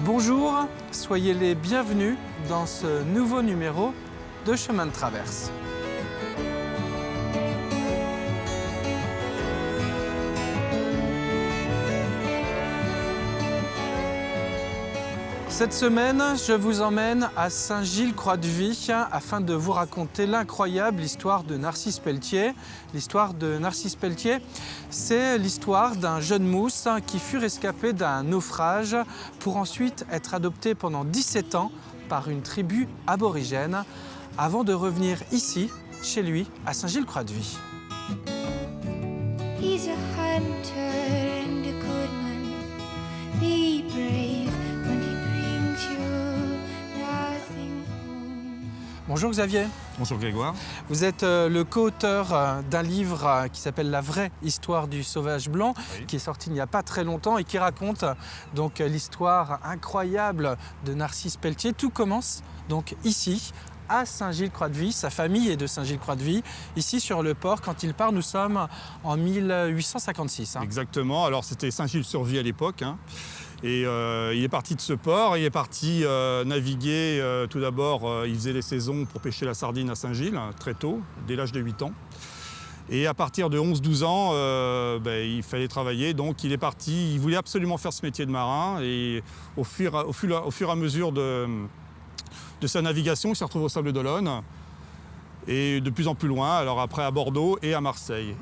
Bonjour, soyez les bienvenus dans ce nouveau numéro de Chemin de Traverse. Cette semaine, je vous emmène à Saint-Gilles-Croix-de-Vie afin de vous raconter l'incroyable histoire de Narcisse Pelletier. L'histoire de Narcisse Pelletier, c'est l'histoire d'un jeune mousse qui fut rescapé d'un naufrage pour ensuite être adopté pendant 17 ans par une tribu aborigène avant de revenir ici, chez lui, à Saint-Gilles-Croix-de-Vie. He's a hunter and a good man. Be brave when he brings you nothing home. Bonjour Xavier. Bonjour Grégoire. Vous êtes le co-auteur d'un livre qui s'appelle La vraie histoire du sauvage blanc, Oui. qui est sorti il n'y a pas très longtemps et qui raconte donc l'histoire incroyable de Narcisse Pelletier. Tout commence donc ici, à Saint-Gilles-Croix-de-Vie. Sa famille est de Saint-Gilles-Croix-de-Vie. Ici sur le port, quand il part, nous sommes en 1856. Exactement. Alors c'était Saint-Gilles-sur-Vie à l'époque. Et il est parti de ce port, il est parti naviguer. Tout d'abord, il faisait les saisons pour pêcher la sardine à Saint-Gilles, très tôt, dès l'âge de 8 ans. Et à partir de 11-12 ans, il fallait travailler. Donc il est parti, il voulait absolument faire ce métier de marin. Et au fur et à mesure de sa navigation, il s'est retrouvé au Sable d'Olonne. Et de plus en plus loin, alors après à Bordeaux et à Marseille.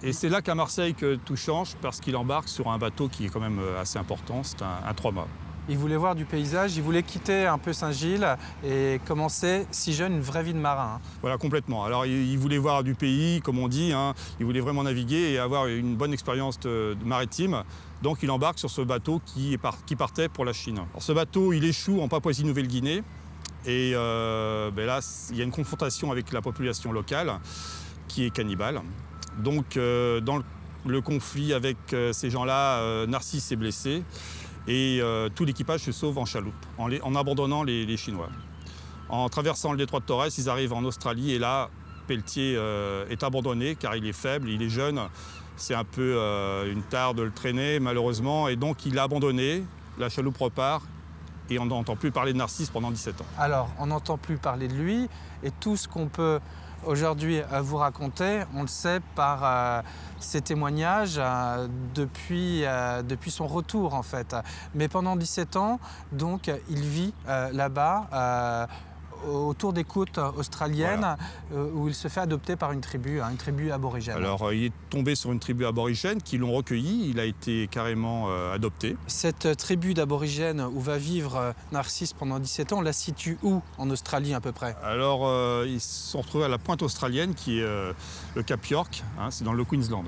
Et c'est là qu'à Marseille que tout change parce qu'il embarque sur un bateau qui est quand même assez important, c'est un 3-mâts. Il voulait voir du paysage, il voulait quitter un peu Saint-Gilles et commencer, si jeune, une vraie vie de marin. Voilà, complètement. Alors il voulait voir du pays, comme on dit, il voulait vraiment naviguer et avoir une bonne expérience maritime. Donc il embarque sur ce bateau qui partait pour la Chine. Alors, ce bateau, il échoue en Papouasie-Nouvelle-Guinée. Et là, il y a une confrontation avec la population locale qui est cannibale. Donc, dans le conflit avec ces gens-là, Narcisse est blessé et tout l'équipage se sauve en chaloupe, en abandonnant les Chinois. En traversant le détroit de Torres, ils arrivent en Australie et là, Pelletier est abandonné car il est faible, il est jeune. C'est un peu une tare de le traîner, malheureusement. Et donc, il est abandonné, la chaloupe repart. Et on n'entend plus parler de Narcisse pendant 17 ans. Alors, on n'entend plus parler de lui et tout ce qu'on peut aujourd'hui vous raconter, on le sait par ses témoignages depuis son retour en fait. Mais pendant 17 ans, donc, il vit là-bas, autour des côtes australiennes, voilà, où il se fait adopter par une tribu aborigène. Alors, il est tombé sur une tribu aborigène qui l'ont recueilli, il a été carrément adopté. Cette tribu d'aborigènes où va vivre Narcisse pendant 17 ans, on la situe où en Australie à peu près? Alors, ils se sont retrouvés à la pointe australienne qui est le Cap York, c'est dans le Queensland.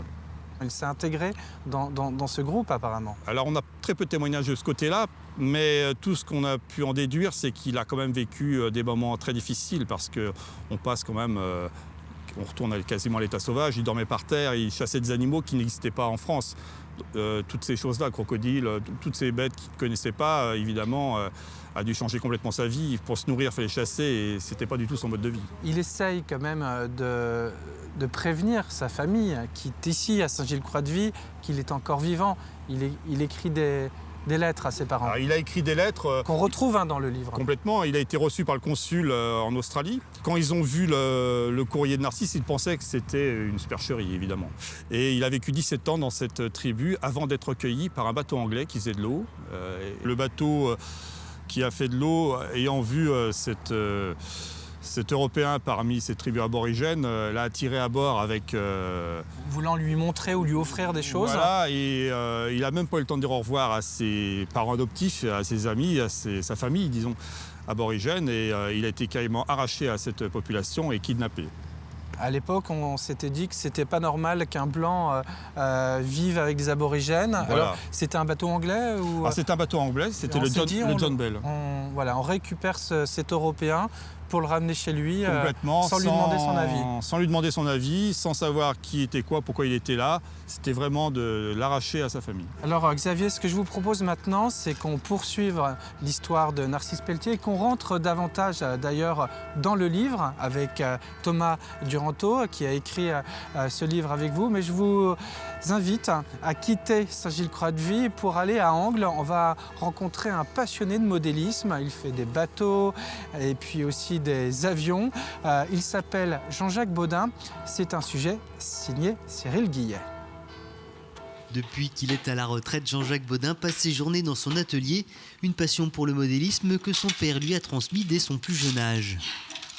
Il s'est intégré dans ce groupe apparemment. Alors on a très peu de témoignages de ce côté-là, mais tout ce qu'on a pu en déduire, c'est qu'il a quand même vécu des moments très difficiles parce qu'on passe quand même, on retourne quasiment à l'état sauvage, il dormait par terre, il chassait des animaux qui n'existaient pas en France. Toutes ces choses-là, crocodiles, toutes ces bêtes qu'il ne connaissait pas, évidemment, a dû changer complètement sa vie. Pour se nourrir, il fallait chasser et ce n'était pas du tout son mode de vie. Il essaye quand même de prévenir sa famille qui est ici à Saint-Gilles-Croix-de-Vie, qu'il est encore vivant. Il écrit des lettres à ses parents. Alors, il a écrit des lettres qu'on retrouve dans le livre. Complètement. Il a été reçu par le consul en Australie. Quand ils ont vu le courrier de Narcisse, ils pensaient que c'était une supercherie, évidemment. Et il a vécu 17 ans dans cette tribu avant d'être recueilli par un bateau anglais qui faisait de l'eau. Le bateau qui a fait de l'eau, ayant vu cet Européen parmi ces tribus aborigènes, l'a attiré à bord avec... Voulant lui montrer ou lui offrir des choses. Voilà, et il n'a même pas eu le temps de dire au revoir à ses parents adoptifs, à ses amis, à sa famille, disons, aborigène. Et il a été carrément arraché à cette population et kidnappé. À l'époque, on s'était dit que c'était pas normal qu'un blanc vive avec des aborigènes. Voilà. Alors, c'était un bateau anglais ou... C'était un bateau anglais, c'était le John Bell. On récupère cet Européen pour le ramener chez lui complètement, sans lui demander son avis. Sans lui demander son avis, sans savoir qui était quoi, pourquoi il était là. C'était vraiment de l'arracher à sa famille. Alors Xavier, ce que je vous propose maintenant, c'est qu'on poursuive l'histoire de Narcisse Pelletier et qu'on rentre davantage d'ailleurs dans le livre avec Thomas Duranteau qui a écrit ce livre avec vous. Mais je vous invite à quitter Saint-Gilles-Croix-de-Vie pour aller à Angles. On va rencontrer un passionné de modélisme. Il fait des bateaux et puis aussi des avions. Il s'appelle Jean-Jacques Baudin. C'est un sujet signé Cyril Guillet. Depuis qu'il est à la retraite, Jean-Jacques Baudin passe ses journées dans son atelier, une passion pour le modélisme que son père lui a transmis dès son plus jeune âge.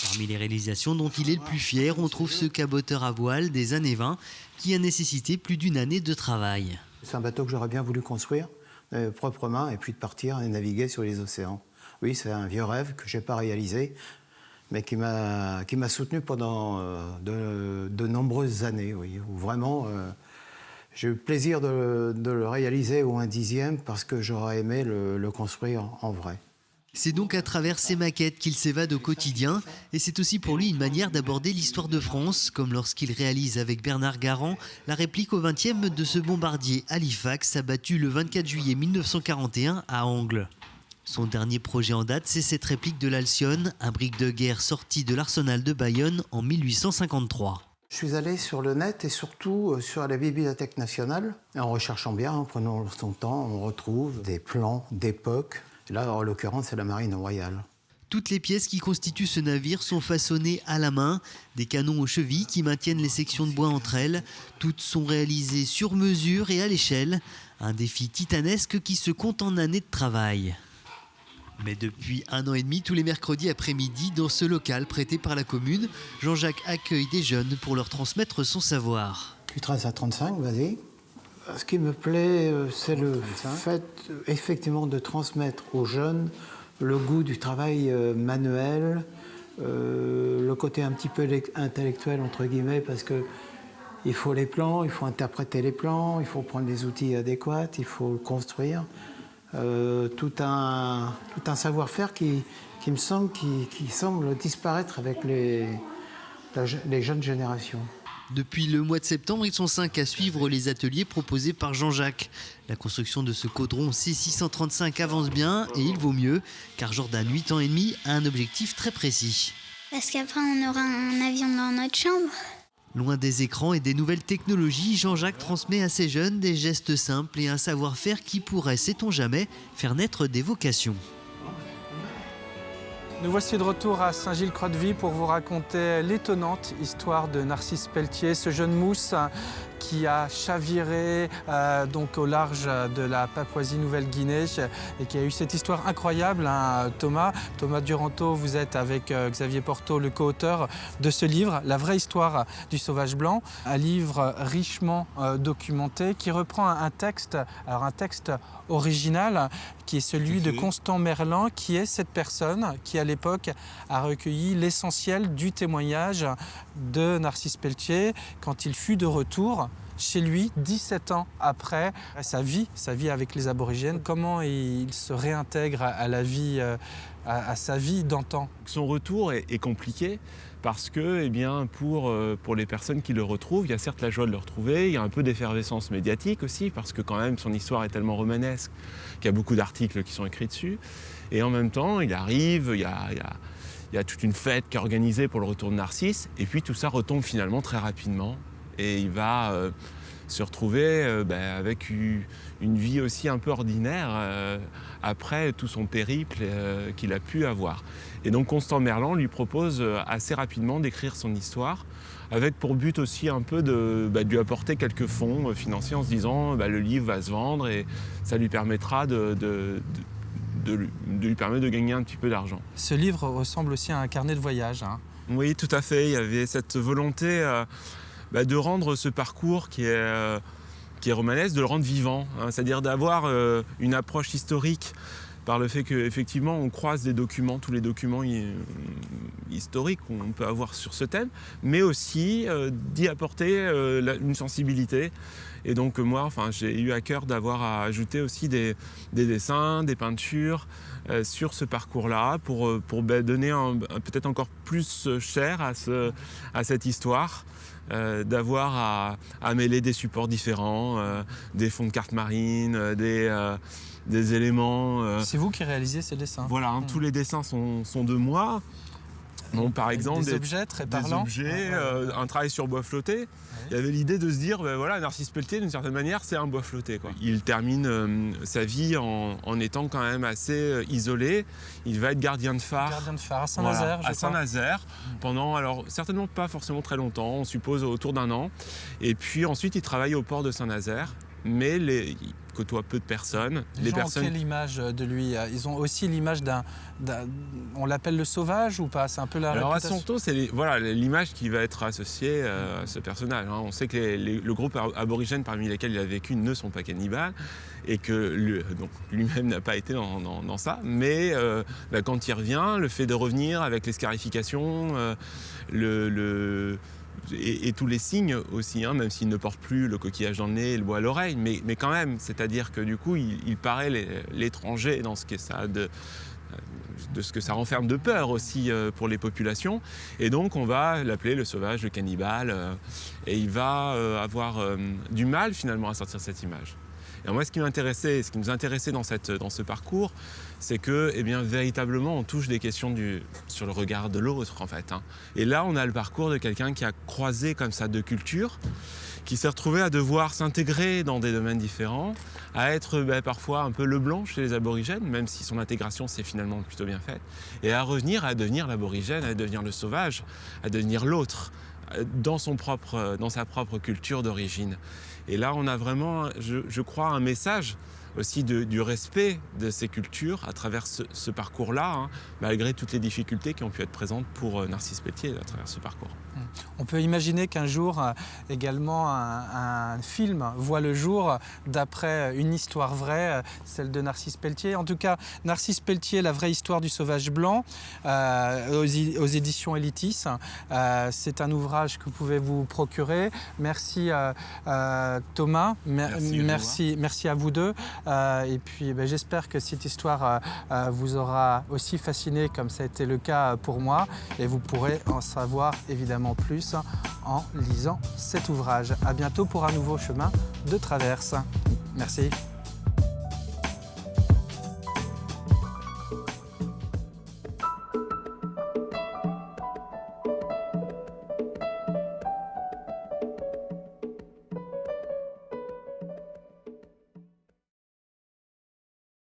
Parmi les réalisations dont il est le plus fier, on trouve ce caboteur à voile des années 20 qui a nécessité plus d'une année de travail. C'est un bateau que j'aurais bien voulu construire proprement et puis de partir et naviguer sur les océans. Oui, c'est un vieux rêve que je n'ai pas réalisé, mais qui m'a soutenu pendant de nombreuses années, oui, où vraiment j'ai eu le plaisir de le réaliser au 1/10 parce que j'aurais aimé le construire en vrai. C'est donc à travers ces maquettes qu'il s'évade au quotidien et c'est aussi pour lui une manière d'aborder l'histoire de France, comme lorsqu'il réalise avec Bernard Garand la réplique au 20e de ce bombardier Halifax abattu le 24 juillet 1941 à Angles. Son dernier projet en date, c'est cette réplique de l'Alcyon, un brick de guerre sorti de l'arsenal de Bayonne en 1853. Je suis allé sur le net et surtout sur la Bibliothèque nationale. Et en recherchant bien, en prenant son temps, on retrouve des plans d'époque. Là, en l'occurrence, c'est la Marine royale. Toutes les pièces qui constituent ce navire sont façonnées à la main, des canons aux chevilles qui maintiennent les sections de bois entre elles. Toutes sont réalisées sur mesure et à l'échelle. Un défi titanesque qui se compte en années de travail. Mais depuis 1 an et demi, tous les mercredis après-midi, dans ce local prêté par la commune, Jean-Jacques accueille des jeunes pour leur transmettre son savoir. Du 13 à 35, vas-y. Ce qui me plaît, c'est le fait, effectivement, de transmettre aux jeunes le goût du travail manuel, le côté un petit peu intellectuel, entre guillemets, parce qu'il faut les plans, il faut interpréter les plans, il faut prendre les outils adéquats, il faut le construire. Tout un savoir-faire qui me semble, qui semble disparaître avec les jeunes générations. Depuis le mois de septembre, ils sont 5 à suivre les ateliers proposés par Jean-Jacques. La construction de ce caudron C635 avance bien et il vaut mieux, car Jordan, 8 ans et demi, a un objectif très précis. Parce qu'après, on aura un avion dans notre chambre. Loin des écrans et des nouvelles technologies, Jean-Jacques transmet à ses jeunes des gestes simples et un savoir-faire qui pourrait, sait-on jamais, faire naître des vocations. Nous voici de retour à Saint-Gilles-Croix-de-Vie pour vous raconter l'étonnante histoire de Narcisse Pelletier, ce jeune mousse qui a chaviré donc au large de la Papouasie-Nouvelle-Guinée et qui a eu cette histoire incroyable. Hein, Thomas Duranteau, vous êtes avec Xavier Porteau, le co-auteur de ce livre, La vraie histoire du sauvage blanc, un livre richement documenté qui reprend un texte original qui est celui de Constant Merlan, qui est cette personne qui, à l'époque, a recueilli l'essentiel du témoignage de Narcisse Pelletier quand il fut de retour chez lui, 17 ans après sa vie avec les aborigènes. Comment il se réintègre à la vie, à sa vie d'antan. Son retour est compliqué parce que, eh bien, pour les personnes qui le retrouvent, il y a certes la joie de le retrouver, il y a un peu d'effervescence médiatique aussi, parce que quand même son histoire est tellement romanesque qu'il y a beaucoup d'articles qui sont écrits dessus. Et en même temps, il arrive, il y a toute une fête qui est organisée pour le retour de Narcisse, et puis tout ça retombe finalement très rapidement. Et il va se retrouver avec une vie aussi un peu ordinaire après tout son périple qu'il a pu avoir. Et donc Constant Merlan lui propose assez rapidement d'écrire son histoire, avec pour but aussi un peu de lui apporter quelques fonds financiers en se disant le livre va se vendre et ça lui permettra de lui permettre de gagner un petit peu d'argent. Ce livre ressemble aussi à un carnet de voyage. Hein. Oui, tout à fait. Il y avait cette volonté de rendre ce parcours qui est romanesque, de le rendre vivant, hein, c'est-à-dire d'avoir une approche historique par le fait qu'effectivement on croise des documents, tous les documents historiques qu'on peut avoir sur ce thème, mais aussi d'y apporter une sensibilité. Et donc moi, j'ai eu à cœur d'avoir à ajouter aussi des dessins, des peintures sur ce parcours-là pour donner peut-être encore plus chair à cette histoire. D'avoir à mêler des supports différents, des fonds de cartes marines, des éléments. C'est vous qui réalisez ces dessins? Voilà, tous les dessins sont de moi. Bon, par exemple, des objets très parlants. Des objets, un travail sur bois flotté. Il y avait l'idée de se dire, Narcisse Pelletier, d'une certaine manière, c'est un bois flotté, quoi. Il termine sa vie en étant quand même assez isolé. Il va être gardien de phare. Gardien de phare à Saint-Nazaire, à Saint-Nazaire, pendant, alors certainement pas forcément très longtemps, on suppose autour d'1 an. Et puis ensuite, il travaille au port de Saint-Nazaire. Mais il côtoie peu de personnes. Les gens ont quelle image de lui? Ils ont aussi l'image on l'appelle le sauvage ou pas? C'est un peu la réputation. réputation. À son tour, c'est l'image qui va être associée à ce personnage. On sait que le groupe aborigène parmi lesquels il a vécu ne sont pas cannibales et que lui-même n'a pas été dans ça. Mais quand il revient, le fait de revenir avec les scarifications, et tous les signes aussi, même s'il ne porte plus le coquillage dans le nez et le bois à l'oreille, mais quand même, c'est-à-dire que du coup, il paraît l'étranger dans ce que ça de ce que ça renferme de peur aussi pour les populations. Et donc, on va l'appeler le sauvage, le cannibale, et il va avoir du mal finalement à sortir cette image. Et moi, ce qui nous intéressait dans ce parcours, c'est que, véritablement, on touche des questions sur le regard de l'autre, en fait. Et là, on a le parcours de quelqu'un qui a croisé comme ça 2 cultures, qui s'est retrouvé à devoir s'intégrer dans des domaines différents, à être parfois un peu le blanc chez les aborigènes, même si son intégration s'est finalement plutôt bien faite, et à revenir à devenir l'aborigène, à devenir le sauvage, à devenir l'autre, dans sa propre culture d'origine. Et là, on a vraiment, je crois, un message aussi du respect de ces cultures à travers ce parcours-là, malgré toutes les difficultés qui ont pu être présentes pour Narcisse Pelletier à travers ce parcours. On peut imaginer qu'un jour, également, un film voit le jour d'après une histoire vraie, celle de Narcisse Pelletier. En tout cas, Narcisse Pelletier, la vraie histoire du sauvage blanc, aux éditions Elitis. C'est un ouvrage que vous pouvez vous procurer. Merci Thomas, merci à vous deux. Et puis j'espère que cette histoire vous aura aussi fasciné comme ça a été le cas pour moi. Et vous pourrez en savoir évidemment plus en lisant cet ouvrage. À bientôt pour un nouveau chemin de traverse. Merci.